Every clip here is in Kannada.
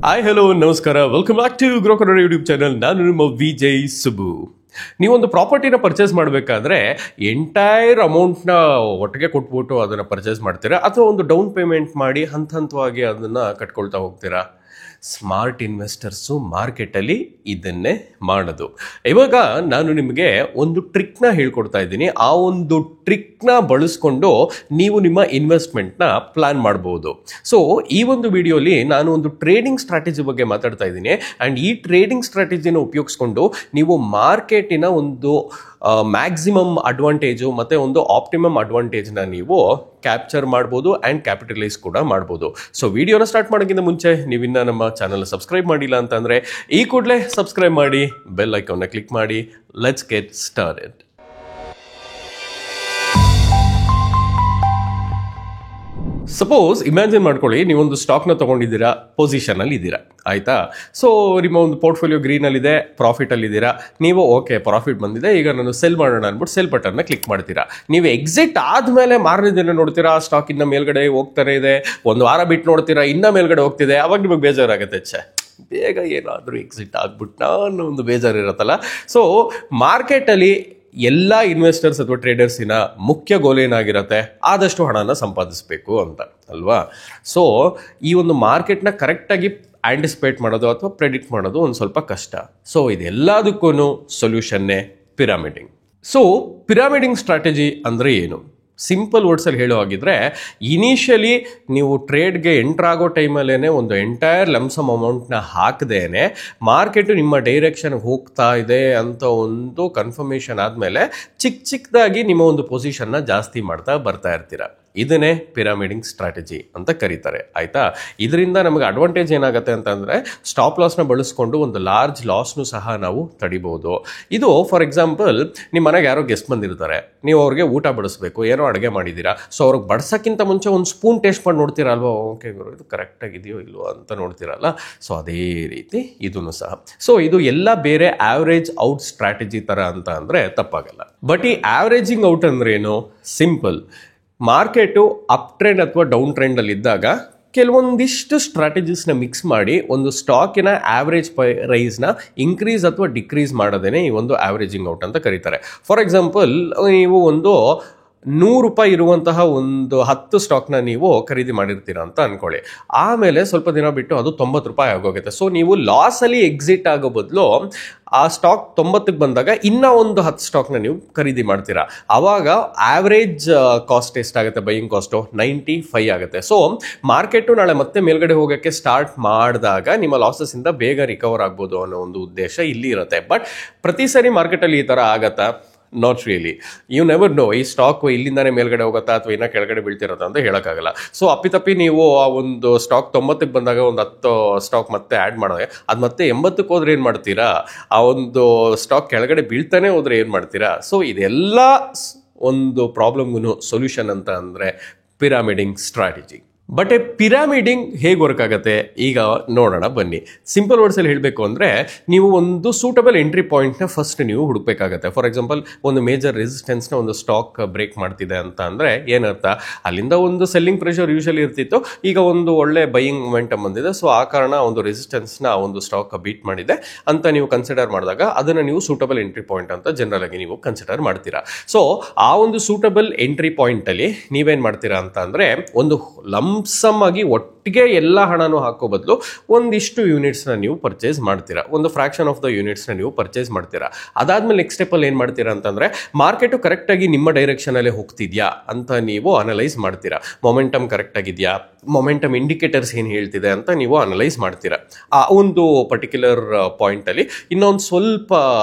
ಹಾಯ್ ಹಲೋ ನಮಸ್ಕಾರ, welcome back to grow Kannada YouTube channel. ನಾನು ನಿಮ್ಮ ವಿಜಯ್ ಸುಬ್ಬು. ನೀವೊಂದು ಪ್ರಾಪರ್ಟಿನ ಪರ್ಚೇಸ್ ಮಾಡಬೇಕಾದ್ರೆ ಎಂಟೈರ್ ಅಮೌಂಟ್ನ ಒಟ್ಟಿಗೆ ಕೊಟ್ಬಿಟ್ಟು ಅದನ್ನು ಪರ್ಚೇಸ್ ಮಾಡ್ತೀರಾ ಅಥವಾ ಒಂದು ಡೌನ್ ಪೇಮೆಂಟ್ ಮಾಡಿ ಹಂತವಾಗಿ ಅದನ್ನು ಕಟ್ಕೊಳ್ತಾ ಹೋಗ್ತೀರಾ? ಸ್ಮಾರ್ಟ್ ಇನ್ವೆಸ್ಟರ್ಸು ಮಾರ್ಕೆಟಲ್ಲಿ ಇದನ್ನೇ ಮಾಡೋದು. ಇವಾಗ ನಾನು ನಿಮಗೆ ಒಂದು ಟ್ರಿಕ್ನ ಹೇಳ್ಕೊಡ್ತಾ ಇದ್ದೀನಿ. ಆ ಒಂದು ಟ್ರಿಕ್ನ ಬಳಸ್ಕೊಂಡು ನೀವು ನಿಮ್ಮ ಇನ್ವೆಸ್ಟ್ಮೆಂಟ್ನ ಪ್ಲಾನ್ ಮಾಡ್ಬೋದು. ಸೊ ಈ ಒಂದು ವಿಡಿಯೋಲಿ ನಾನು ಒಂದು ಟ್ರೇಡಿಂಗ್ ಸ್ಟ್ರಾಟಜಿ ಬಗ್ಗೆ ಮಾತಾಡ್ತಾ ಇದ್ದೀನಿ. ಆ್ಯಂಡ್ ಈ ಟ್ರೇಡಿಂಗ್ ಸ್ಟ್ರಾಟಜಿನ ಉಪಯೋಗಿಸ್ಕೊಂಡು ನೀವು ಮಾರ್ಕೆಟಿನ ಒಂದು ಮ್ಯಾಕ್ಸಿಮಮ್ ಅಡ್ವಾಂಟೇಜು ಮತ್ತು ಒಂದು ಆಪ್ಟಿಮಮ್ ಅಡ್ವಾಂಟೇಜ್ನ ನೀವು ಕ್ಯಾಪ್ಚರ್ ಮಾಡ್ಬೋದು ಆ್ಯಂಡ್ ಕ್ಯಾಪಿಟಲೈಸ್ ಕೂಡ ಮಾಡ್ಬೋದು. ಸೊ ವಿಡಿಯೋನ ಸ್ಟಾರ್ಟ್ ಮಾಡೋಕ್ಕಿಂತ ಮುಂಚೆ ನೀವಿನ್ನ ನಮ್ಮ ಚಾನಲ್ನ ಸಬ್ಸ್ಕ್ರೈಬ್ ಮಾಡಿಲ್ಲ ಅಂತಂದರೆ ಈ ಕೂಡಲೇ ಸಬ್ಸ್ಕ್ರೈಬ್ ಮಾಡಿ, ಬೆಲ್ ಐಕಾನ್ನ ಕ್ಲಿಕ್ ಮಾಡಿ. Let's get started. Suppose imagine ಮಾಡ್ಕೊಳ್ಳಿ, ನೀವೊಂದು ಸ್ಟಾಕ್ನ ತೊಗೊಂಡಿದ್ದೀರಾ, ಪೊಸಿಷನಲ್ಲಿ ಇದ್ದೀರಾ, ಆಯಿತಾ? ಸೊ ನಿಮ್ಮ ಒಂದು ಪೋರ್ಟ್ಫೋಲಿಯೋ ಗ್ರೀನಲ್ಲಿದೆ, ಪ್ರಾಫಿಟಲ್ಲಿದ್ದೀರಾ. ನೀವು ಓಕೆ ಪ್ರಾಫಿಟ್ ಬಂದಿದೆ, ಈಗ ನಾನು ಸೆಲ್ ಮಾಡೋಣ ಅಂದ್ಬಿಟ್ಟು ಸೆಲ್ ಬಟನ್ನ ಕ್ಲಿಕ್ ಮಾಡ್ತೀರಾ. ನೀವು ಎಕ್ಸಿಟ್ ಆದಮೇಲೆ ಮಾರನೇ ದಿನ ನೋಡ್ತೀರಾ ಸ್ಟಾಕ್ ಇನ್ನ ಮೇಲ್ಗಡೆ ಹೋಗ್ತಾನೆ ಇದೆ, ಒಂದು ವಾರ ಬಿಟ್ಟು ನೋಡ್ತೀರಾ ಇನ್ನೂ ಮೇಲ್ಗಡೆ ಹೋಗ್ತಿದೆ. ಅವಾಗ ನಿಮಗೆ ಬೇಜಾರಾಗುತ್ತೆ, ಬೇಗ ಏನಾದರೂ ಎಕ್ಸಿಟ್ ಆಗ್ಬಿಟ್ಟು ಅನ್ನೋ ಒಂದು ಬೇಜಾರು ಇರುತ್ತಲ್ಲ. ಸೊ ಮಾರ್ಕೆಟಲ್ಲಿ ಎಲ್ಲ ಇನ್ವೆಸ್ಟರ್ಸ್ ಅಥವಾ ಟ್ರೇಡರ್ಸಿನ ಮುಖ್ಯ ಗೋಲ್ ಏನಾಗಿರುತ್ತೆ? ಆದಷ್ಟು ಹಣನ ಸಂಪಾದಿಸಬೇಕು ಅಂತ ಅಲ್ವಾ? ಸೊ ಈ ಒಂದು ಮಾರ್ಕೆಟ್ನ ಕರೆಕ್ಟಾಗಿ ಆ್ಯಂಟಿಸಿಪೇಟ್ ಮಾಡೋದು ಅಥವಾ ಪ್ರೆಡಿಕ್ಟ್ ಮಾಡೋದು ಒಂದು ಸ್ವಲ್ಪ ಕಷ್ಟ. ಸೊ ಇದೆಲ್ಲದಕ್ಕೂ ಸೊಲ್ಯೂಷನ್ನೇ ಪಿರಾಮಿಡಿಂಗ್. ಸೊ ಪಿರಾಮಿಡಿಂಗ್ ಸ್ಟ್ರಾಟಜಿ ಅಂದರೆ ಏನು? ಸಿಂಪಲ್ ವರ್ಡ್ಸಲ್ಲಿ ಹೇಳೋ ಹಾಗಿದ್ರೆ, ಇನಿಷಿಯಲಿ ನೀವು ಟ್ರೇಡ್ಗೆ ಎಂಟ್ರ್ ಆಗೋ ಟೈಮಲ್ಲೇ ಒಂದು ಎಂಟೈರ್ ಲಮ್ಸಮ್ ಅಮೌಂಟ್ನ ಹಾಕದೇನೆ ಮಾರ್ಕೆಟು ನಿಮ್ಮ ಡೈರೆಕ್ಷನ್ಗೆ ಹೋಗ್ತಾ ಇದೆ ಅಂತ ಒಂದು ಕನ್ಫರ್ಮೇಷನ್ ಆದಮೇಲೆ ಚಿಕ್ಕದಾಗಿ ನಿಮ್ಮ ಒಂದು ಪೊಸಿಷನ್ನ ಜಾಸ್ತಿ ಮಾಡ್ತಾ ಬರ್ತಾ ಇರ್ತೀರ. ಇದನ್ನೇ ಪಿರಾಮಿಡಿಂಗ್ ಸ್ಟ್ರಾಟಜಿ ಅಂತ ಕರೀತಾರೆ, ಆಯಿತಾ? ಇದರಿಂದ ನಮಗೆ ಅಡ್ವಾಂಟೇಜ್ ಏನಾಗುತ್ತೆ ಅಂತಂದರೆ, ಸ್ಟಾಪ್ ಲಾಸ್ನ ಬಳಸ್ಕೊಂಡು ಒಂದು ಲಾರ್ಜ್ ಲಾಸ್ನು ಸಹ ನಾವು ತಡಿಬೋದು. ಇದು ಫಾರ್ ಎಕ್ಸಾಂಪಲ್, ನಿಮ್ಮ ಮನೆಗೆ ಯಾರೋ ಗೆಸ್ಟ್ ಬಂದಿರ್ತಾರೆ, ನೀವು ಅವ್ರಿಗೆ ಊಟ ಬಡಿಸ್ಬೇಕು, ಏನೋ ಅಡುಗೆ ಮಾಡಿದ್ದೀರಾ. ಸೊ ಅವ್ರಿಗೆ ಬಡ್ಸೋಕ್ಕಿಂತ ಮುಂಚೆ ಒಂದು ಸ್ಪೂನ್ ಟೇಸ್ಟ್ ಮಾಡಿ ನೋಡ್ತೀರಾ ಅಲ್ವಾ? ಓಕೆ ಗುರು, ಇದು ಕರೆಕ್ಟಾಗಿದೆಯೋ ಇಲ್ವೋ ಅಂತ ನೋಡ್ತೀರಲ್ಲ. ಸೊ ಅದೇ ರೀತಿ ಇದನ್ನು ಸಹ. ಸೊ ಇದು ಎಲ್ಲ ಬೇರೆ ಆವ್ರೇಜ್ ಔಟ್ ಸ್ಟ್ರಾಟಜಿ ಥರ ಅಂತ ಅಂದರೆ ತಪ್ಪಾಗಲ್ಲ. ಬಟ್ ಈ ಆವ್ರೇಜಿಂಗ್ ಔಟ್ ಅಂದ್ರೇನು? ಸಿಂಪಲ್. ಮಾರ್ಕೆಟು ಅಪ್ ಟ್ರೆಂಡ್ ಅಥವಾ ಡೌನ್ ಟ್ರೆಂಡಲ್ಲಿ ಇದ್ದಾಗ ಕೆಲವೊಂದಿಷ್ಟು ಸ್ಟ್ರಾಟಜೀಸ್ನ ಮಿಕ್ಸ್ ಮಾಡಿ ಒಂದು ಸ್ಟಾಕಿನ ಆವ್ರೇಜ್ ಪ್ರೈಸ್ನ ಇನ್ಕ್ರೀಸ್ ಅಥವಾ ಡಿಕ್ರೀಸ್ ಮಾಡೋದೇ ಈ ಒಂದು ಆವ್ರೇಜಿಂಗ್ ಔಟ್ ಅಂತ ಕರೀತಾರೆ. ಫಾರ್ ಎಕ್ಸಾಂಪಲ್, ನೀವು ಒಂದು ₹100 ಇರುವಂತಹ ಒಂದು 10 ಸ್ಟಾಕ್ನ ನೀವು ಖರೀದಿ ಮಾಡಿರ್ತೀರ ಅಂತ ಅಂದ್ಕೊಳ್ಳಿ. ಆಮೇಲೆ ಸ್ವಲ್ಪ ದಿನ ಬಿಟ್ಟು ಅದು ₹90 ಆಗೋಗುತ್ತೆ. ಸೊ ನೀವು ಲಾಸಲ್ಲಿ ಎಕ್ಸಿಟ್ ಆಗೋ ಬದಲು ಆ ಸ್ಟಾಕ್ 90ಕ್ಕೆ ಬಂದಾಗ ಇನ್ನೂ ಒಂದು 10 ಸ್ಟಾಕ್ನ ನೀವು ಖರೀದಿ ಮಾಡ್ತೀರಾ. ಆವಾಗ ಆವ್ರೇಜ್ ಕಾಸ್ಟ್ ಎಷ್ಟಾಗುತ್ತೆ? ಬೈಯಿಂಗ್ ಕಾಸ್ಟು 95 ಆಗುತ್ತೆ. ಸೊ ಮಾರ್ಕೆಟು ನಾಳೆ ಮತ್ತೆ ಮೇಲ್ಗಡೆ ಹೋಗೋಕ್ಕೆ ಸ್ಟಾರ್ಟ್ ಮಾಡಿದಾಗ ನಿಮ್ಮ ಲಾಸಸ್ಸಿಂದ ಬೇಗ ರಿಕವರ್ ಆಗ್ಬೋದು ಅನ್ನೋ ಒಂದು ಉದ್ದೇಶ ಇಲ್ಲಿ ಇರುತ್ತೆ. ಬಟ್ ಪ್ರತಿ ಸರಿ ಮಾರ್ಕೆಟಲ್ಲಿ ಈ ಥರ ಆಗತ್ತಾ? Not really. You never know, ಈ ಸ್ಟಾಕ್ ಇಲ್ಲಿಂದಾನೇ ಮೇಲ್ಗಡೆ ಹೋಗುತ್ತಾ ಅಥವಾ ಇನ್ನೂ ಕೆಳಗಡೆ ಬೀಳ್ತಿರತ್ತ ಅಂತ ಹೇಳೋಕ್ಕಾಗಲ್ಲ. ಸೊ ಅಪ್ಪಿತಪ್ಪಿ ನೀವು ಆ ಒಂದು ಸ್ಟಾಕ್ 90ಕ್ಕೆ ಬಂದಾಗ ಒಂದು 10 ಸ್ಟಾಕ್ ಮತ್ತೆ ಆ್ಯಡ್ ಮಾಡಿದ್ರೆ ಅದು ಮತ್ತೆ 80ಕ್ಕೆ ಹೋದ್ರೆ ಏನು ಮಾಡ್ತೀರಾ? ಆ ಒಂದು ಸ್ಟಾಕ್ ಕೆಳಗಡೆ ಬೀಳ್ತಾನೆ ಹೋದ್ರೆ ಏನು ಮಾಡ್ತೀರಾ? ಸೊ ಇದೆಲ್ಲ ಒಂದು ಪ್ರಾಬ್ಲಮ್ಗೂ ಸೊಲ್ಯೂಷನ್ ಅಂತ ಅಂದರೆ ಪಿರಾಮಿಡಿಂಗ್ ಸ್ಟ್ರಾಟಜಿ. ಬಟ್ ಪಿರಾಮಿಡಿಂಗ್ ಹೇಗೆ ವರ್ಕ್ ಆಗುತ್ತೆ ಈಗ ನೋಡೋಣ ಬನ್ನಿ. ಸಿಂಪಲ್ ವರ್ಡ್ಸಲ್ಲಿ ಹೇಳಬೇಕು ಅಂದರೆ, ನೀವು ಒಂದು ಸೂಟಬಲ್ ಎಂಟ್ರಿ ಪಾಯಿಂಟ್ನ ಫಸ್ಟ್ ನೀವು ಹುಡುಕಬೇಕಾಗತ್ತೆ. ಫಾರ್ ಎಕ್ಸಾಂಪಲ್, ಒಂದು ಮೇಜರ್ ರೆಸಿಸ್ಟೆನ್ಸ್ನ ಒಂದು ಸ್ಟಾಕ್ ಬ್ರೇಕ್ ಮಾಡ್ತಿದೆ ಅಂತ ಅಂದರೆ ಏನರ್ಥ? ಅಲ್ಲಿಂದ ಒಂದು ಸೆಲ್ಲಿಂಗ್ ಪ್ರೆಷರ್ ಯೂಶಲಿ ಇರ್ತಿತ್ತು, ಈಗ ಒಂದು ಒಳ್ಳೆ ಬೈಯಿಂಗ್ ಮೊಮೆಂಟಮ್ ಬಂದಿದೆ. ಸೊ ಆ ಕಾರಣ ಒಂದು ರೆಸಿಸ್ಟೆನ್ಸ್ನ ಒಂದು ಸ್ಟಾಕ್ ಬೀಟ್ ಮಾಡಿದೆ ಅಂತ ನೀವು ಕನ್ಸಿಡರ್ ಮಾಡಿದಾಗ ಅದನ್ನು ನೀವು ಸೂಟಬಲ್ ಎಂಟ್ರಿ ಪಾಯಿಂಟ್ ಅಂತ ಜನರಲ್ ಆಗಿ ನೀವು ಕನ್ಸಿಡರ್ ಮಾಡ್ತೀರಾ. ಸೊ ಆ ಒಂದು ಸೂಟಬಲ್ ಎಂಟ್ರಿ ಪಾಯಿಂಟಲ್ಲಿ ನೀವೇನು ಮಾಡ್ತೀರಾ ಅಂತ ಅಂದರೆ, ಒಂದು ಲಂಸಮ್ ಆಗಿ ಒಟ್ಟಿಗೆ ಎಲ್ಲ ಹಣನೂ ಹಾಕೋ ಬದಲು ಒಂದಿಷ್ಟು ಯೂನಿಟ್ಸ್ನ ನೀವು ಪರ್ಚೇಸ್ ಮಾಡ್ತೀರಾ, ಒಂದು ಫ್ರಾಕ್ಷನ್ ಆಫ್ ದ ಯೂನಿಟ್ಸ್ನ ನೀವು ಪರ್ಚೇಸ್ ಮಾಡ್ತೀರಾ. ಅದಾದ್ಮೇಲೆ ನೆಕ್ಸ್ಟ್ ಸ್ಟೆಪ್ಪಲ್ಲಿ ಏನು ಮಾಡ್ತೀರಾ ಅಂತಂದರೆ, ಮಾರ್ಕೆಟು ಕರೆಕ್ಟಾಗಿ ನಿಮ್ಮ ಡೈರೆಕ್ಷನಲ್ಲಿ ಹೋಗ್ತಿದ್ಯಾ ಅಂತ ನೀವು ಅನಲೈಸ್ ಮಾಡ್ತೀರಾ. ಮೊಮೆಂಟಮ್ ಕರೆಕ್ಟಾಗಿದೆಯಾ, ಮೊಮೆಂಟಮ್ ಇಂಡಿಕೇಟರ್ಸ್ ಏನು ಹೇಳ್ತಿದೆ ಅಂತ ನೀವು ಅನಲೈಸ್ ಮಾಡ್ತೀರಾ. ಆ ಒಂದು ಪರ್ಟಿಕ್ಯುಲರ್ ಪಾಯಿಂಟಲ್ಲಿ ಇನ್ನೊಂದು ಸ್ವಲ್ಪ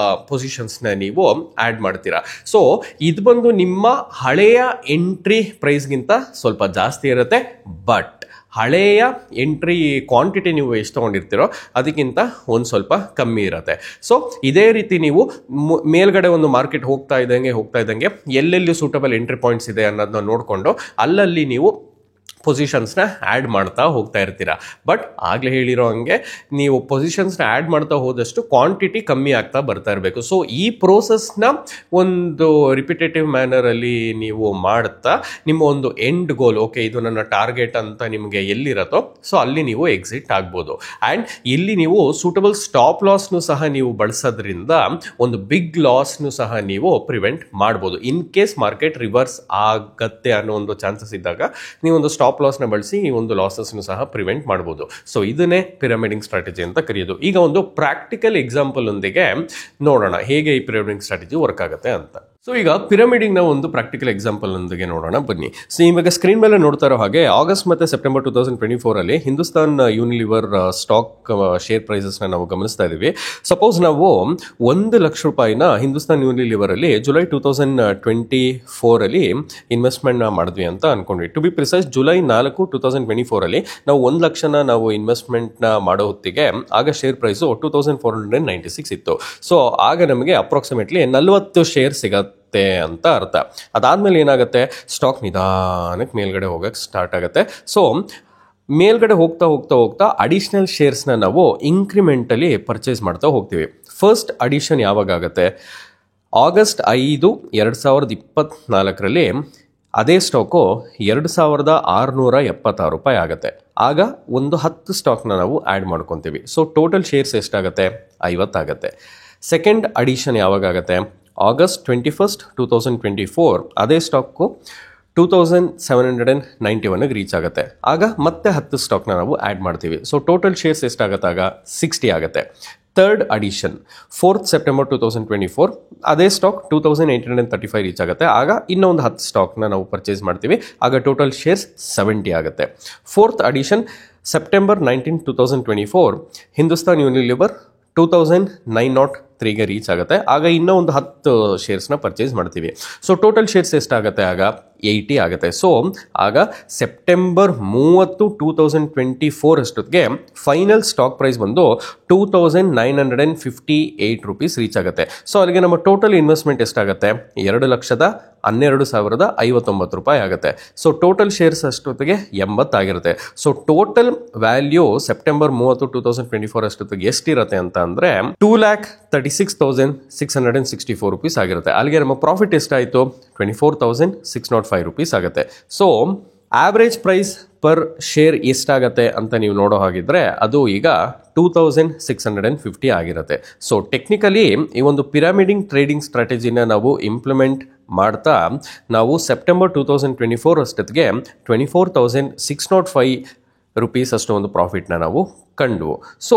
ಪೊಸಿಷನ್ಸ್ನ ನೀವು ಆ್ಯಡ್ ಮಾಡ್ತೀರಾ. ಸೊ ಇದು ಬಂದು ನಿಮ್ಮ ಹಳೆಯ ಎಂಟ್ರಿ ಪ್ರೈಸ್ಗಿಂತ ಸ್ವಲ್ಪ ಜಾಸ್ತಿ ಇರುತ್ತೆ. ಬಟ್ ಹಳೆಯ ಎಂಟ್ರಿ ಕ್ವಾಂಟಿಟಿ ನೀವು ಎಷ್ಟು ತೊಗೊಂಡಿರ್ತೀರೋ ಅದಕ್ಕಿಂತ ಒಂದು ಸ್ವಲ್ಪ ಕಮ್ಮಿ ಇರುತ್ತೆ. ಸೊ ಇದೇ ರೀತಿ ನೀವು ಮೇಲ್ಗಡೆ ಒಂದು ಮಾರ್ಕೆಟ್ ಹೋಗ್ತಾ ಇದ್ದಂಗೆ ಎಲ್ಲೆಲ್ಲಿ ಸೂಟಬಲ್ ಎಂಟ್ರಿ ಪಾಯಿಂಟ್ಸ್ ಇದೆ ಅನ್ನೋದನ್ನ ನೋಡಿಕೊಂಡು ಅಲ್ಲಲ್ಲಿ ನೀವು ಪೊಸಿಷನ್ಸ್ನ ಆ್ಯಡ್ ಮಾಡ್ತಾ ಹೋಗ್ತಾ ಇರ್ತೀರಾ. ಬಟ್ ಆಗಲೇ ಹೇಳಿರೋ ಹಂಗೆ ನೀವು ಪೊಸಿಷನ್ಸ್ನ ಆ್ಯಡ್ ಮಾಡ್ತಾ ಹೋದಷ್ಟು ಕ್ವಾಂಟಿಟಿ ಕಮ್ಮಿ ಆಗ್ತಾ ಬರ್ತಾ ಇರಬೇಕು. ಸೊ ಈ ಪ್ರೋಸೆಸ್ನ ಒಂದು ರಿಪಿಟೇಟಿವ್ ಮ್ಯಾನರಲ್ಲಿ ನೀವು ಮಾಡ್ತಾ ನಿಮ್ಮ ಒಂದು ಎಂಡ್ ಗೋಲ್, ಓಕೆ ಇದು ನನ್ನ ಟಾರ್ಗೆಟ್ ಅಂತ ನಿಮಗೆ ಎಲ್ಲಿರತ್ತೋ ಸೊ ಅಲ್ಲಿ ನೀವು ಎಕ್ಸಿಟ್ ಆಗ್ಬೋದು. ಆ್ಯಂಡ್ ಇಲ್ಲಿ ನೀವು ಸೂಟಬಲ್ ಸ್ಟಾಪ್ ಲಾಸ್ನು ಸಹ ನೀವು ಬಳಸೋದ್ರಿಂದ ಒಂದು ಬಿಗ್ ಲಾಸ್ನು ಸಹ ನೀವು ಪ್ರಿವೆಂಟ್ ಮಾಡ್ಬೋದು. ಇನ್ ಕೇಸ್ ಮಾರ್ಕೆಟ್ ರಿವರ್ಸ್ ಆಗತ್ತೆ ಅನ್ನೋ ಒಂದು ಚಾನ್ಸಸ್ ಇದ್ದಾಗ ನೀವೊಂದು ಸ್ಟಾಪ್ ಲಾಸ್ನ ಬಳಸಿ ಈ ಒಂದು ಲಾಸಸ್ನು ಸಹ ಪ್ರಿವೆಂಟ್ ಮಾಡ್ಬೋದು. ಸೊ ಇದನ್ನೇ ಪಿರಮಿಡಿಂಗ್ ಸ್ಟ್ರಾಟಜಿ ಅಂತ ಕರೆಯೋದು. ಈಗ ಒಂದು ಪ್ರಾಕ್ಟಿಕಲ್ ಎಕ್ಸಾಂಪಲ್ ಒಂದಿಗೆ ನೋಡೋಣ ಹೇಗೆ ಈ ಪಿರಮಿಡಿಂಗ್ ಸ್ಟ್ರಾಟಜಿ ವರ್ಕ್ ಆಗುತ್ತೆ ಅಂತ. ಸೊ ಈಗ ಪಿರಮಿಡಿಂಗ್ನ ಒಂದು ಪ್ರಾಕ್ಟಿಕಲ್ ಎಕ್ಸಾಂಪಲ್ ಒಂದಿಗೆ ನೋಡೋಣ ಬನ್ನಿ. ಸೊ ಇವಾಗ ಸ್ಕ್ರೀನ್ ಮೇಲೆ ನೋಡ್ತಾ ಇರೋ ಹಾಗೆ ಆಗಸ್ಟ್ ಮತ್ತು September 2024 Hindustan Unilever stock share ಪ್ರೈಸಸ್ನ ನಾವು ಗಮನಿಸ್ತಾ ಇದ್ದೀವಿ. ಸಪೋಸ್ ನಾವು 1 ಲಕ್ಷ ರೂಪಾಯಿನ ಹಿಂದೂಸ್ತಾನ್ ಯೂನಿಲಿವರ್ ಅಲ್ಲಿ ಜುಲೈ 2024 ಇನ್ವೆಸ್ಟ್ಮೆಂಟ್ ಮಾಡಿದ್ವಿ ಅಂತ ಅನ್ಕೊಂಡ್ವಿ. ಟು ಬಿ ಪ್ರಿಸೈಸ್ ಜುಲೈ 4, 2024 ನಾವು 1 ಲಕ್ಷನ ನಾವು ಇನ್ವೆಸ್ಟ್ಮೆಂಟ್ನ ಮಾಡೋ ಹೊತ್ತಿಗೆ ಆಗ ಶೇರ್ ಪ್ರೈಸು 2496 ಇತ್ತು. ಸೊ ಆಗ ನಮಗೆ ಅಪ್ರಾಕ್ಸಿಮೇಟ್ಲಿ 40 ಶೇರ್ ಸಿಗತ್ತೆ ಅಂತ ಅರ್ಥ. ಅದಾದ್ಮೇಲೆ ಏನಾಗುತ್ತೆ, ಸ್ಟಾಕ್ ನಿಧಾನಕ್ಕೆ ಮೇಲ್ಗಡೆ ಹೋಗಕ್ಕೆ ಸ್ಟಾರ್ಟ್ ಆಗುತ್ತೆ. ಸೊ ಮೇಲ್ಗಡೆ ಹೋಗ್ತಾ ಹೋಗ್ತಾ ಹೋಗ್ತಾ ಅಡಿಷನಲ್ ಶೇರ್ಸ್ನ ನಾವು ಇಂಕ್ರಿಮೆಂಟಲಿ ಪರ್ಚೇಸ್ ಮಾಡ್ತಾ ಹೋಗ್ತೀವಿ. ಫಸ್ಟ್ ಅಡಿಷನ್ ಯಾವಾಗ ಆಗುತ್ತೆ, ಆಗಸ್ಟ್ 5, 2024 ಅದೇ ಸ್ಟಾಕು 2676 ರೂಪಾಯಿ ಆಗುತ್ತೆ. ಆಗ ಒಂದು 10 ಸ್ಟಾಕ್ನ ನಾವು ಆ್ಯಡ್ ಮಾಡ್ಕೊತೀವಿ. ಸೊ ಟೋಟಲ್ ಶೇರ್ಸ್ ಎಷ್ಟಾಗುತ್ತೆ, 50 ಆಗುತ್ತೆ. ಸೆಕೆಂಡ್ ಅಡಿಷನ್ ಯಾವಾಗ ಆಗುತ್ತೆ, ಆಗಸ್ಟ್ 21, 2024 ಅದೇ ಸ್ಟಾಕು 2791 ರೀಚ್ ಆಗುತ್ತೆ. ಆಗ ಮತ್ತೆ 10 ಸ್ಟಾಕ್ನ ನಾವು ಆ್ಯಡ್ ಮಾಡ್ತೀವಿ. ಸೊ ಟೋಟಲ್ ಶೇರ್ಸ್ ಎಷ್ಟಾಗುತ್ತೆ, ಆಗ 60 ಆಗುತ್ತೆ. ಥರ್ಡ್ ಅಡಿಷನ್ 4th ಸೆಪ್ಟೆಂಬರ್ 2024 ಅದೇ ಸ್ಟಾಕ್ 2835 ರೀಚ್ ಆಗುತ್ತೆ. ಆಗ ಇನ್ನೊಂದು 10 ಸ್ಟಾಕ್ನ ನಾವು ಪರ್ಚೇಸ್ ಮಾಡ್ತೀವಿ. ಆಗ ಟೋಟಲ್ ಶೇರ್ಸ್ 70 ಆಗುತ್ತೆ. Fourth addition September 19, 2024 Hindustan Unilever 2903 reach ಆಗುತ್ತೆ. ಆಗ ಇನ್ನೂ ಒಂದು 10 ಶೇರ್ಸ್ನ ಪರ್ಚೇಸ್ ಮಾಡ್ತೀವಿ. ಸೊ ಟೋಟಲ್ ಶೇರ್ಸ್ ಎಷ್ಟಾಗುತ್ತೆ, ಆಗ 80 ಆಗುತ್ತೆ. ಸೊ ಆಗ ಸೆಪ್ಟೆಂಬರ್ 30, 2024 ಅಷ್ಟೊತ್ತಿಗೆ ಫೈನಲ್ ಸ್ಟಾಕ್ ಪ್ರೈಸ್ ಬಂದು 2958 ರೂಪೀಸ್ ರೀಚ್ ಆಗುತ್ತೆ. ಸೊ ಅಲ್ಲಿಗೆ ನಮ್ಮ ಟೋಟಲ್ ಇನ್ವೆಸ್ಟ್ಮೆಂಟ್ ಎಷ್ಟಾಗುತ್ತೆ, 2,12,059 ರೂಪಾಯಿ ಆಗುತ್ತೆ. ಸೊ ಟೋಟಲ್ ಶೇರ್ಸ್ ಅಷ್ಟೊತ್ತಿಗೆ 80 ಆಗಿರುತ್ತೆ. ಸೊ ಟೋಟಲ್ ವ್ಯಾಲ್ಯೂ ಸೆಪ್ಟೆಂಬರ್ 30, 2024 ಅಷ್ಟೊತ್ತಿಗೆ ಎಷ್ಟಿರುತ್ತೆ ಅಂತ ಅಂದರೆ 2,36,664 ರೂಪೀಸ್ ಆಗಿರುತ್ತೆ. ಅಲ್ಲಿಗೆ ನಮ್ಮ ಪ್ರಾಫಿಟ್ ಎಷ್ಟಾಯಿತು, 24,605 ರೂಪೀಸ್ ಆಗುತ್ತೆ. So average price per share ಎಷ್ಟಾಗತ್ತೆ ಅಂತ ನೀವು ನೋಡೋ ಹಾಗಿದ್ರೆ ಅದು ಈಗ 2,650 ಆಗಿರುತ್ತೆ. ಸೊ ಟೆಕ್ನಿಕಲಿ ಈ ಒಂದು ಪಿರಮಿಡಿಂಗ್ ಟ್ರೇಡಿಂಗ್ ಸ್ಟ್ರಾಟಜಿನ ನಾವು ಇಂಪ್ಲಿಮೆಂಟ್ ಮಾಡ್ತಾ ನಾವು ಸೆಪ್ಟೆಂಬರ್ 2024 ಅಷ್ಟೊತ್ತಿಗೆ 24,605 ರೂಪೀಸ್ ಅಷ್ಟು ಒಂದು ಪ್ರಾಫಿಟ್ನ ನಾವು ಕಂಡು. ಸೊ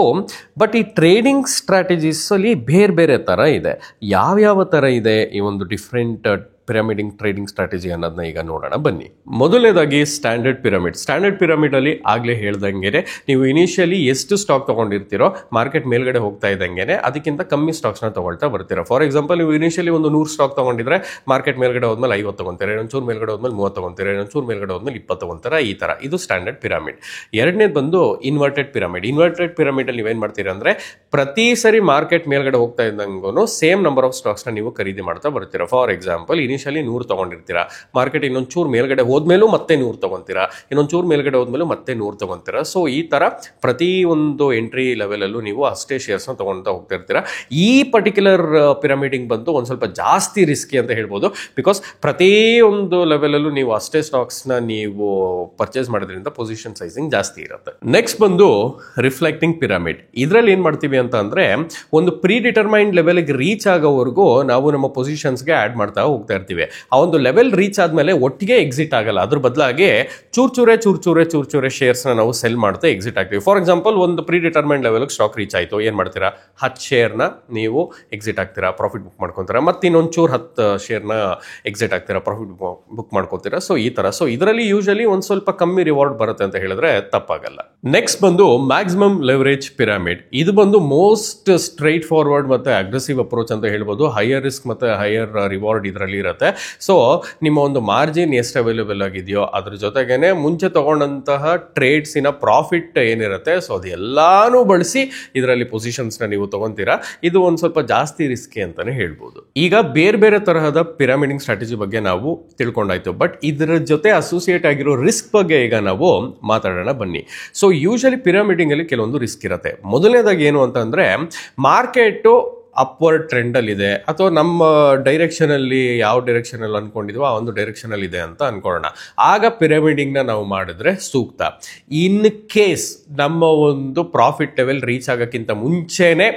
ಬಟ್ ಈ ಟ್ರೇಡಿಂಗ್ ಸ್ಟ್ರಾಟಜೀಸಲ್ಲಿ ಬೇರೆ ಬೇರೆ ಥರ ಇದೆ. ಯಾವ್ಯಾವ ಥರ ಇದೆ ಈ ಒಂದು ಡಿಫ್ರೆಂಟ್ ಪಿರಮಿಡಿಂಗ್ ಟ್ರೇಡಿಂಗ್ ಸ್ಟ್ರಾಟಜಿ ಅನ್ನೋದನ್ನ ಈಗ ನೋಡೋಣ ಬನ್ನಿ. ಮೊದಲನೇದಾಗಿ ಸ್ಟ್ಯಾಂಡರ್ಡ್ ಪಿರಮಿಡ್. ಸ್ಟ್ಯಾಂಡರ್ಡ್ ಪಿರಮಿಡಲ್ಲಿ ಆಗಲೇ ಹೇಳ್ದಂಗೆ ನೀವು ಇನಿಷಿಯಲಿ ಎಷ್ಟು ಸ್ಟಾಕ್ ತೊಗೊಂಡಿರ್ತೀರೋ ಮಾರ್ಕೆಟ್ ಮೇಲ್ಗಡೆ ಹೋಗ್ತಾ ಇದ್ದಂಗೆ ಅದಕ್ಕಿಂತ ಕಮ್ಮಿ ಸ್ಟಾಕ್ಸ್ನ ತೊಗೊಳ್ತಾ ಬರ್ತೀರಾ. ಫಾರ್ ಎಕ್ಸಾಂಪಲ್ ನೀವು ಇನಿಷಿಯಲಿ ಒಂದು 100 ಸ್ಟಾಕ್ ತೊಗೊಂಡಿದ್ರೆ ಮಾರ್ಕೆಟ್ ಮೇಲ್ಗಡೆ ಹೋದ್ಮೇಲೆ 50 ತೊಗೊಂತೀರಾ, ಇನ್ನೊಂಚೂರು ಮೇಲ್ಗಡೆ ಹೋದ್ಮೇಲೆ 30 ತೊಗೊಂತೀರಾ, ಇನ್ನೊಂಚೂರು ಮೇಲ್ಗಡೆ ಹೋದ್ಮೇಲೆ 20 ತೊಗೊಂತೀರಾ, ಈ ಥರ. ಇದು ಸ್ಟ್ಯಾಂಡರ್ಡ್ ಪಿರಮಿಡ್. ಎರಡನೇದು ಬಂದು ಇನ್ವರ್ಟೆಡ್ ಪಿರಮಿಡ್. ಇನ್ವರ್ಟೆಡ್ ಪಿರಮಿಡಲ್ಲಿ ನೀವೇನು ಮಾಡ್ತೀರಾ ಅಂದರೆ ಪ್ರತಿ ಸರಿ ಮಾರ್ಕೆಟ್ ಮೇಲ್ಗಡೆ ಹೋಗ್ತಾ ಇದ್ದಂಗೂ ಸೇಮ್ ನಂಬರ್ ಆಫ್ ಸ್ಟಾಕ್ಸ್ನ ನೀವು ಖರೀದಿ ಮಾಡ್ತಾ ಬರ್ತೀರಾ. ಫಾರ್ ಎಕ್ಸಾಂಪಲ್ ಇನಿಷಿಯಲಿ 100 ತೊಗೊಂಡಿರ್ತೀರಾ, ಮಾರ್ಕೆಟ್ ಇನ್ನೊಂಚೂರು ಮೇಲ್ಗಡೆ ಹೋದ್ಮೇಲೂ ಮತ್ತೆ 100 ತೊಗೊಂತೀರಾ, ಇನ್ನೊಂಚೂರು ಮೇಲ್ಗಡೆ ಹೋದ್ಮೇಲೂ ಮತ್ತೆ 100 ತೊಗೊಂತೀರಾ. ಸೊ ಈ ಥರ ಪ್ರತಿ ಒಂದು ಎಂಟ್ರಿ ಲೆವೆಲಲ್ಲೂ ನೀವು ಅಷ್ಟೇ ಶೇರ್ಸ್ನ ತೊಗೊಳ್ತಾ ಹೋಗ್ತಾ ಇರ್ತೀರಾ. ಈ ಪರ್ಟಿಕ್ಯುಲರ್ ಪಿರಮಿಡಿಂಗ್ ಬಂದು ಒಂದು ಸ್ವಲ್ಪ ಜಾಸ್ತಿ ರಿಸ್ಕಿ ಅಂತ ಹೇಳ್ಬೋದು. ಬಿಕಾಸ್ ಪ್ರತಿಯೊಂದು ಲೆವೆಲಲ್ಲೂ ನೀವು ಅಷ್ಟೇ ಸ್ಟಾಕ್ಸ್ನ ನೀವು ಪರ್ಚೇಸ್ ಮಾಡೋದ್ರಿಂದ ಪೊಸಿಷನ್ ಸೈಜಿಂಗ್ ಜಾಸ್ತಿ ಇರುತ್ತೆ. ನೆಕ್ಸ್ಟ್ ಬಂದು ರಿಫ್ಲೆಕ್ಟಿಂಗ್ ಪಿರಮಿಡ್. ಇದರಲ್ಲಿ ಏನು ಮಾಡ್ತೀವಿ ಅಂತ ಅಂದರೆ ಒಂದು ಪ್ರೀ ಡಿಟರ್ಮೈನ್ಡ್ ಲೆವೆಲ್ಗೆ ರೀಚ್ ಆಗೋವರೆಗೂ ನಾವು ನಮ್ಮ ಪೊಸಿಷನ್ಸ್ಗೆ ಆ್ಯಡ್ ಮಾಡ್ತಾ ಹೋಗ್ತಾ ಇರ್ತೀವಿ. ಆ ಒಂದು ಲೆವೆಲ್ ರೀಚ್ ಆದಮೇಲೆ ಒಟ್ಟಿಗೆ ಎಕ್ಸಿಟ್ ಆಗಲ್ಲ, ಅದ್ರ ಬದಲಾಗಿ ಚೂರ್ ಶೇರ್ಸ್ನ ನಾವು ಸೆಲ್ ಮಾಡ್ತಾ ಎಕ್ಸಿಟ್ ಆಗ್ತೀವಿ. ಫಾರ್ ಎಕ್ಸಾಂಪಲ್ ಒಂದು ಪ್ರೀ ಡಿಟರ್ಮೈನ್ಡ್ ಲೆವೆಲ್ಗೆ ಸ್ಟಾಕ್ ರೀಚ್ ಆಯಿತು, ಏನು ಮಾಡ್ತೀರಾ, 10 ಶೇರ್ನ ನೀವು ಎಕ್ಸಿಟ್ ಆಗ್ತೀರಾ, ಪ್ರಾಫಿಟ್ ಬುಕ್ ಮಾಡ್ಕೊತೀರಾ, ಮತ್ತೆ ಇನ್ನೊಂಚೂರು 10 ಶೇರ್ನ ಎಕ್ಸಿಟ್ ಆಗ್ತೀರಾ, ಪ್ರಾಫಿಟ್ ಬುಕ್ ಮಾಡ್ಕೊತೀರಾ. ಸೊ ಈ ಥರ. ಸೊ ಇದರಲ್ಲಿ ಯೂಶಲಿ ಒಂದು ಸ್ವಲ್ಪ ಕಮ್ಮಿ ರಿವಾರ್ಡ್ ಬರುತ್ತೆ ಅಂತ ಹೇಳಿದ್ರೆ ತಪ್ಪಾಗಲ್ಲ. ನೆಕ್ಸ್ಟ್ ಬಂದು ಮ್ಯಾಕ್ಸಿಮಮ್ ಲೆವರೇಜ್ ಪಿರಮಿಡ್. ಇದು ಬಂದು ಮೋಸ್ಟ್ ಸ್ಟ್ರೈಟ್ ಫಾರ್ವರ್ಡ್ ಮತ್ತು ಅಗ್ರೆಸಿವ್ ಅಪ್ರೋಚ್ ಅಂತ ಹೇಳ್ಬೋದು. ಹೈಯರ್ ರಿಸ್ಕ್ ಮತ್ತು ಹೈಯರ್ ರಿವಾರ್ಡ್ ಇದರಲ್ಲಿ ಇರುತ್ತೆ. ಇರುತ್ತೆ. ಸೊ ನಿಮ್ಮ ಒಂದು ಮಾರ್ಜಿನ್ ಎಷ್ಟು ಅವೈಲೇಬಲ್ ಆಗಿದೆಯೋ ಅದ್ರ ಜೊತೆಗೇನೆ ಮುಂಚೆ ತಗೊಂಡಂತಹ ಟ್ರೇಡ್ಸಿನ ಪ್ರಾಫಿಟ್ ಏನಿರುತ್ತೆ ಸೊ ಅದೆಲ್ಲಾನು ಬಳಸಿ ಇದರಲ್ಲಿ ಪೊಸಿಷನ್ಸ್ನ ನೀವು ತಗೊಂತೀರಾ. ಇದು ಒಂದು ಸ್ವಲ್ಪ ಜಾಸ್ತಿ ರಿಸ್ಕಿ ಅಂತಾನೆ ಹೇಳ್ಬೋದು. ಈಗ ಬೇರೆ ಬೇರೆ ತರಹದ ಪಿರಮಿಡಿಂಗ್ ಸ್ಟ್ರಾಟಜಿ ಬಗ್ಗೆ ನಾವು ತಿಳ್ಕೊಂಡಾಯ್ತು. ಬಟ್ ಇದರ ಜೊತೆ ಅಸೋಸಿಯೇಟ್ ಆಗಿರೋ ರಿಸ್ಕ್ ಬಗ್ಗೆ ಈಗ ನಾವು ಮಾತಾಡೋಣ ಬನ್ನಿ. ಸೊ ಯೂಶಲಿ ಪಿರಮಿಡಿಂಗ್ ಅಲ್ಲಿ ಕೆಲವೊಂದು ರಿಸ್ಕ್ ಇರುತ್ತೆ. ಮೊದಲನೇದಾಗಿ ಏನು ಅಂತಂದ್ರೆ ಮಾರ್ಕೆಟ್ ಅಪ್ವರ್ಡ್ ಟ್ರೆಂಡ್ ಅಲ್ಲಿ ಇದೆ ಅಥವಾ ನಮ್ಮ ಡೈರೆಕ್ಷನ್ ಅಲ್ಲಿ ಯಾವ ಡೈರೆಕ್ಷನ್ ಅಲ್ಲಿ ಅನ್ಕೊಂಡಿದ್ವೋ ಆ ಒಂದು ಡೈರೆಕ್ಷನ್ ಅಲ್ಲಿ ಇದೆ ಅಂತ ಅನ್ಕೊಳ್ಳೋಣ. ಆಗ ಪಿರಮಿಡಿಂಗ್ ನ ನಾವು ಮಾಡಿದ್ರೆ ಸೂಕ್ತ. ಇನ್ ಕೇಸ್ ನಮ್ಮ ಒಂದು ಪ್ರಾಫಿಟ್ ಲೆವೆಲ್ ರೀಚ್ ಆಗೋಕ್ಕಿಂತ ಮುಂಚೆನೆ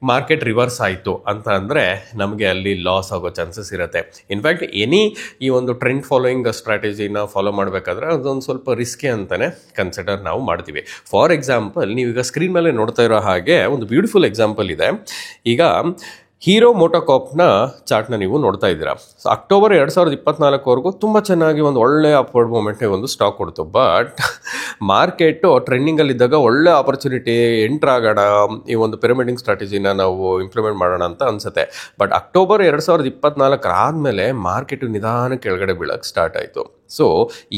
ಮಾರ್ಕೆಟ್ ರಿವರ್ಸ್ ಆಯಿತು ಅಂತ ಅಂದರೆ ನಮಗೆ ಅಲ್ಲಿ ಲಾಸ್ ಆಗೋ ಚಾನ್ಸಸ್ ಇರುತ್ತೆ. ಇನ್ಫ್ಯಾಕ್ಟ್ ಈ ಒಂದು ಟ್ರೆಂಡ್ ಫಾಲೋಯಿಂಗ್ ಸ್ಟ್ರಾಟಜಿನ ಫಾಲೋ ಮಾಡಬೇಕಾದ್ರೆ ಅದೊಂದು ಸ್ವಲ್ಪ ರಿಸ್ಕಿ ಅಂತಲೇ ಕನ್ಸಿಡರ್ ನಾವು ಮಾಡ್ತೀವಿ. ಫಾರ್ ಎಕ್ಸಾಂಪಲ್ ನೀವೀಗ ಸ್ಕ್ರೀನ್ ಮೇಲೆ ನೋಡ್ತಾ ಇರೋ ಹಾಗೆ ಒಂದು ಬ್ಯೂಟಿಫುಲ್ ಎಕ್ಸಾಂಪಲ್ ಇದೆ. ಈಗ ಹೀರೋ ಮೋಟೋಕಾರ್ಪ್ನ ಚಾರ್ಟ್ನ ನೀವು ನೋಡ್ತಾ ಇದ್ದೀರಾ. ಸೊ ಅಕ್ಟೋಬರ್ 2024ವರೆಗೂ ತುಂಬ ಚೆನ್ನಾಗಿ ಒಂದು ಒಳ್ಳೆ ಅಪ್ವರ್ಡ್ ಮೂಮೆಂಟ್ಗೆ ಒಂದು ಸ್ಟಾಕ್ ಕೊಡ್ತು. ಬಟ್ ಮಾರ್ಕೆಟು ಟ್ರೆಂಡಿಂಗಲ್ಲಿದ್ದಾಗ ಒಳ್ಳೆ ಆಪರ್ಚುನಿಟಿ ಎಂಟ್ರ್ ಆಗೋಣ, ಈ ಒಂದು ಪಿರಮಿಡಿಂಗ್ ಸ್ಟ್ರಾಟಜಿನ ನಾವು ಇಂಪ್ಲಿಮೆಂಟ್ ಮಾಡೋಣ ಅಂತ ಅನ್ಸುತ್ತೆ. ಬಟ್ ಅಕ್ಟೋಬರ್ 2024 ಆದಮೇಲೆ ಮಾರ್ಕೆಟು ನಿಧಾನ ಕೆಳಗಡೆ ಬೀಳಕ್ಕೆ ಸ್ಟಾರ್ಟ್ ಆಯಿತು. ಸೊ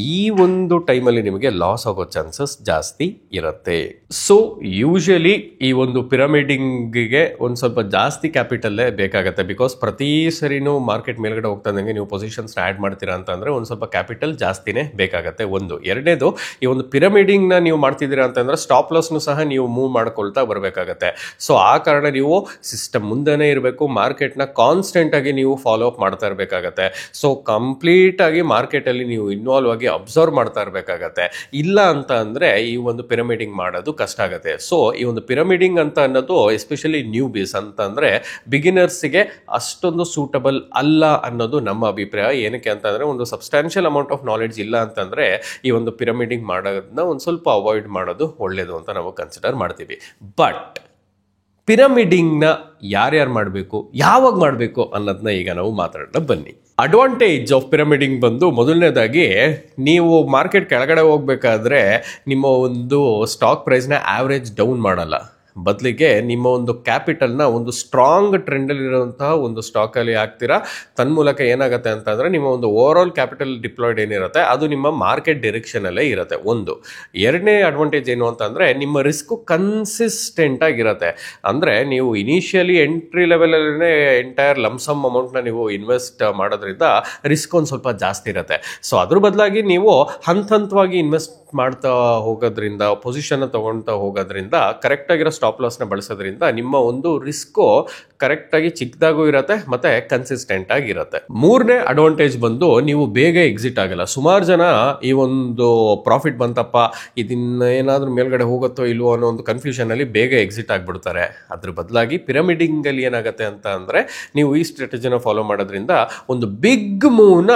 ಈ ಒಂದು ಟೈಮಲ್ಲಿ ನಿಮಗೆ ಲಾಸ್ ಆಗೋ ಚಾನ್ಸಸ್ ಜಾಸ್ತಿ ಇರುತ್ತೆ. ಸೊ ಯೂಶಲಿ ಈ ಒಂದು ಪಿರಮಿಡಿಂಗಿಗೆ ಒಂದು ಸ್ವಲ್ಪ ಜಾಸ್ತಿ ಕ್ಯಾಪಿಟಲ್ಲೇ ಬೇಕಾಗುತ್ತೆ. ಬಿಕಾಸ್ ಪ್ರತಿ ಸರಿನೂ ಮಾರ್ಕೆಟ್ ಮೇಲ್ಗಡೆ ಹೋಗ್ತಾ ಇದ್ದಂಗೆ ನೀವು ಪೊಸಿಷನ್ಸ್ನ ಆ್ಯಡ್ ಮಾಡ್ತೀರಾ ಅಂತಂದರೆ ಒಂದು ಸ್ವಲ್ಪ ಕ್ಯಾಪಿಟಲ್ ಜಾಸ್ತಿನೇ ಬೇಕಾಗುತ್ತೆ. ಒಂದು ಎರಡನೇದು, ಈ ಒಂದು ಪಿರಮಿಡಿಂಗ್ನ ನೀವು ಮಾಡ್ತಿದ್ದೀರಾ ಅಂತಂದರೆ ಸ್ಟಾಪ್ ಲಾಸ್ನು ಸಹ ನೀವು ಮೂವ್ ಮಾಡ್ಕೊಳ್ತಾ ಬರಬೇಕಾಗತ್ತೆ. ಸೊ ಆ ಕಾರಣ ನೀವು ಸಿಸ್ಟಮ್ ಮುಂದೆನೇ ಇರಬೇಕು, ಮಾರ್ಕೆಟ್ನ ಕಾನ್ಸ್ಟೆಂಟಾಗಿ ನೀವು ಫಾಲೋ ಅಪ್ ಮಾಡ್ತಾ ಇರಬೇಕಾಗತ್ತೆ. ಸೊ ಕಂಪ್ಲೀಟಾಗಿ ಮಾರ್ಕೆಟಲ್ಲಿ ನೀವು ಇನ್ವಾಲ್ವ್ ಆಗಿ ಅಬ್ಸರ್ವ್ ಮಾಡ್ತಾ ಇರಬೇಕಾಗತ್ತೆ. ಇಲ್ಲ ಅಂತ ಅಂದರೆ ಈ ಒಂದು ಪಿರಮಿಡಿಂಗ್ ಮಾಡೋದು ಕಷ್ಟ ಆಗುತ್ತೆ. ಸೊ ಈ ಒಂದು ಪಿರಮಿಡಿಂಗ್ ಅಂತ ಅನ್ನೋದು ಎಸ್ಪೆಷಲಿ ನ್ಯೂ ಬೀಸ್ ಅಂತ ಅಂದರೆ ಬಿಗಿನರ್ಸ್ಗೆ ಅಷ್ಟೊಂದು ಸೂಟಬಲ್ ಅಲ್ಲ ಅನ್ನೋದು ನಮ್ಮ ಅಭಿಪ್ರಾಯ. ಏನಕ್ಕೆ ಅಂತಂದರೆ ಒಂದು ಸಬ್ಸ್ಟ್ಯಾನ್ಷಿಯಲ್ ಅಮೌಂಟ್ ಆಫ್ ನಾಲೆಡ್ಜ್ ಇಲ್ಲ ಅಂತಂದರೆ ಈ ಒಂದು ಪಿರಮಿಡಿಂಗ್ ಮಾಡೋದನ್ನ ಒಂದು ಸ್ವಲ್ಪ ಅವಾಯ್ಡ್ ಮಾಡೋದು ಒಳ್ಳೆಯದು ಅಂತ ನಾವು ಕನ್ಸಿಡರ್ ಮಾಡ್ತೀವಿ. ಬಟ್ ಪಿರಮಿಡಿಂಗ್ನ ಯಾರ್ಯಾರು ಮಾಡಬೇಕು, ಯಾವಾಗ ಮಾಡಬೇಕು ಅನ್ನೋದನ್ನ ಈಗ ನಾವು ಮಾತಾಡೋಣ ಬನ್ನಿ. ಅಡ್ವಾಂಟೇಜ್ ಆಫ್ ಪಿರಮಿಡಿಂಗ್ ಬಂದು ಮೊದಲನೇದಾಗಿ ನೀವು ಮಾರ್ಕೆಟ್ ಕೆಳಗಡೆ ಹೋಗ್ಬೇಕಾದ್ರೆ ನಿಮ್ಮ ಒಂದು ಸ್ಟಾಕ್ ಪ್ರೈಸ್ನ ಆವ್ರೇಜ್ ಡೌನ್ ಮಾಡಲ್ಲ. ಬದಲಿಗೆ ನಿಮ್ಮ ಒಂದು ಕ್ಯಾಪಿಟಲ್ನ ಒಂದು ಸ್ಟ್ರಾಂಗ್ ಟ್ರೆಂಡಲ್ಲಿರುವಂತಹ ಒಂದು ಸ್ಟಾಕಲ್ಲಿ ಹಾಕ್ತೀರಾ. ತನ್ಮೂಲಕ ಏನಾಗುತ್ತೆ ಅಂತಂದರೆ ನಿಮ್ಮ ಒಂದು ಓವರ್ ಆಲ್ ಕ್ಯಾಪಿಟಲ್ ಡಿಪ್ಲಾಯ್ಡ್ ಏನಿರುತ್ತೆ ಅದು ನಿಮ್ಮ ಮಾರ್ಕೆಟ್ ಡೈರೆಕ್ಷನಲ್ಲೇ ಇರುತ್ತೆ. ಒಂದು ಎರಡನೇ ಅಡ್ವಾಂಟೇಜ್ ಏನು ಅಂತಂದರೆ ನಿಮ್ಮ ರಿಸ್ಕು ಕನ್ಸಿಸ್ಟೆಂಟ್ ಆಗಿರುತ್ತೆ. ಅಂದರೆ ನೀವು ಇನಿಷಿಯಲಿ ಎಂಟ್ರಿ ಲೆವೆಲಲ್ಲೇ ಎಂಟೈರ್ ಲಮ್ಸಮ್ ಅಮೌಂಟ್ನ ನೀವು ಇನ್ವೆಸ್ಟ್ ಮಾಡೋದ್ರಿಂದ ರಿಸ್ಕ್ ಒಂದು ಸ್ವಲ್ಪ ಜಾಸ್ತಿ ಇರುತ್ತೆ. ಸೊ ಅದ್ರ ಬದಲಾಗಿ ನೀವು ಹಂತವಾಗಿ ಇನ್ವೆಸ್ಟ್ ಮಾಡ್ತಾ ಹೋಗೋದ್ರಿಂದ, ಪೊಸಿಷನ್ ತಗೊಳ್ತಾ ಹೋಗೋದ್ರಿಂದ, ಕರೆಕ್ಟಾಗಿರೋ ಸ್ಟಾಪ್ ಲಾಸ್ನ ಬಳಸೋದ್ರಿಂದ ನಿಮ್ಮ ಒಂದು ರಿಸ್ಕು ಕರೆಕ್ಟಾಗಿ ಚಿಕ್ಕದಾಗೂ ಇರುತ್ತೆ ಮತ್ತು ಕನ್ಸಿಸ್ಟೆಂಟ್ ಆಗಿರುತ್ತೆ. ಮೂರನೇ ಅಡ್ವಾಂಟೇಜ್ ಬಂದು ನೀವು ಬೇಗ ಎಕ್ಸಿಟ್ ಆಗಲ್ಲ. ಸುಮಾರು ಜನ ಈ ಒಂದು ಪ್ರಾಫಿಟ್ ಬಂತಪ್ಪ ಇದನ್ನ ಏನಾದರೂ ಮೇಲ್ಗಡೆ ಹೋಗುತ್ತೋ ಇಲ್ವೋ ಅನ್ನೋ ಒಂದು ಕನ್ಫ್ಯೂಷನಲ್ಲಿ ಬೇಗ ಎಕ್ಸಿಟ್ ಆಗಿಬಿಡ್ತಾರೆ. ಅದ್ರ ಬದಲಾಗಿ ಪಿರಮಿಡಿಂಗಲ್ಲಿ ಏನಾಗುತ್ತೆ ಅಂತ ಅಂದರೆ ನೀವು ಈ ಸ್ಟ್ರಾಟಜಿನ ಫಾಲೋ ಮಾಡೋದ್ರಿಂದ ಒಂದು ಬಿಗ್ ಮೂವ್ನ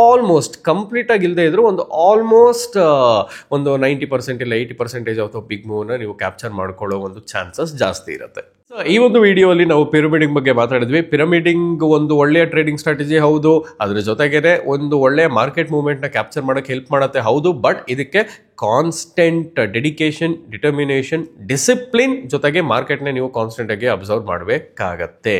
ಆಲ್ಮೋಸ್ಟ್ ಕಂಪ್ಲೀಟಾಗಿ ಇಲ್ಲದೆ ಇದ್ರೂ ಒಂದು ಆಲ್ಮೋಸ್ಟ್ ಒಂದು 90% ಇಲ್ಲ 80% ಆಫ್ ಬಿಗ್ ಮೂವ್ನ ನೀವು ಕ್ಯಾಪ್ಚರ್ ಮಾಡ್ಕೊಳ್ಳೋ ಒಂದು ಚಾನ್ಸಸ್ ಜಾಸ್ತಿ ಇರುತ್ತೆ. ಸೊ ಈ ಒಂದು ವಿಡಿಯೋಲಿ ನಾವು ಪಿರಮಿಡಿಂಗ್ ಬಗ್ಗೆ ಮಾತಾಡಿದ್ವಿ. ಪಿರಮಿಡಿಂಗ್ ಒಂದು ಒಳ್ಳೆಯ ಟ್ರೇಡಿಂಗ್ ಸ್ಟ್ರಾಟಜಿ ಹೌದು, ಅದ್ರ ಜೊತೆಗೇನೆ ಒಂದು ಒಳ್ಳೆಯ ಮಾರ್ಕೆಟ್ ಮೂವ್ಮೆಂಟ್ನ ಕ್ಯಾಪ್ಚರ್ ಮಾಡೋಕ್ಕೆ ಹೆಲ್ಪ್ ಮಾಡುತ್ತೆ ಹೌದು. ಬಟ್ ಇದಕ್ಕೆ ಕಾನ್ಸ್ಟೆಂಟ್ ಡೆಡಿಕೇಶನ್, ಡಿಟರ್ಮಿನೇಷನ್, ಡಿಸಿಪ್ಲಿನ್ ಜೊತೆಗೆ ಮಾರ್ಕೆಟ್ನ ನೀವು ಕಾನ್ಸ್ಟೆಂಟಾಗಿ ಅಬ್ಸರ್ವ್ ಮಾಡಬೇಕಾಗತ್ತೆ.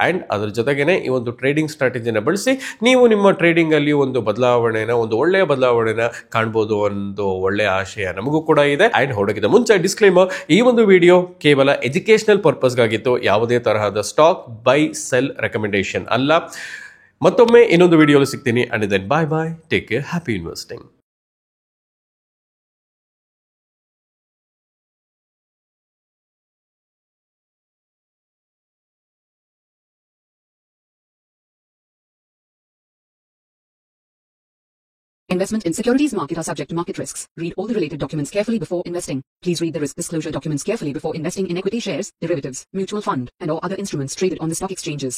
ಆ್ಯಂಡ್ ಅದ್ರ ಜೊತೆಗೇನೆ ಈ ಒಂದು ಟ್ರೇಡಿಂಗ್ ಸ್ಟ್ರಾಟಜಿನ ಬಳಸಿ ನೀವು ನಿಮ್ಮ ಟ್ರೇಡಿಂಗಲ್ಲಿ ಒಂದು ಬದಲಾವಣೆನ, ಒಂದು ಒಳ್ಳೆಯ ಬದಲಾವಣೆನ ಕಾಣ್ಬೋದು ಒಂದು ಒಳ್ಳೆಯ ಆಶಯ ನಮಗೂ ಕೂಡ ಇದೆ. ಆ್ಯಂಡ್ ಹೊರಗಿದ ಮುಂಚೆ ಡಿಸ್ಕ್ಲೇಮರ್, ಈ ಒಂದು ವಿಡಿಯೋ ಕೇವಲ ಎಜುಕೇಷನಲ್ ಪರ್ಪಸ್ಗಾಗಿತ್ತು, ಯಾವುದೇ ತರಹದ ಸ್ಟಾಕ್ ಬೈ ಸೆಲ್ ರೆಕಮೆಂಡೇಶನ್ ಅಲ್ಲ. ಮತ್ತೊಮ್ಮೆ ಇನ್ನೊಂದು ವಿಡಿಯೋಲಿ ಸಿಗ್ತೀನಿ. And then bye bye, take care, happy investing. Investment in securities market are subject to market risks. Read all the related documents carefully before investing. Please read the risk disclosure documents carefully before investing in equity shares, derivatives, mutual fund, and or other instruments traded on the stock exchanges.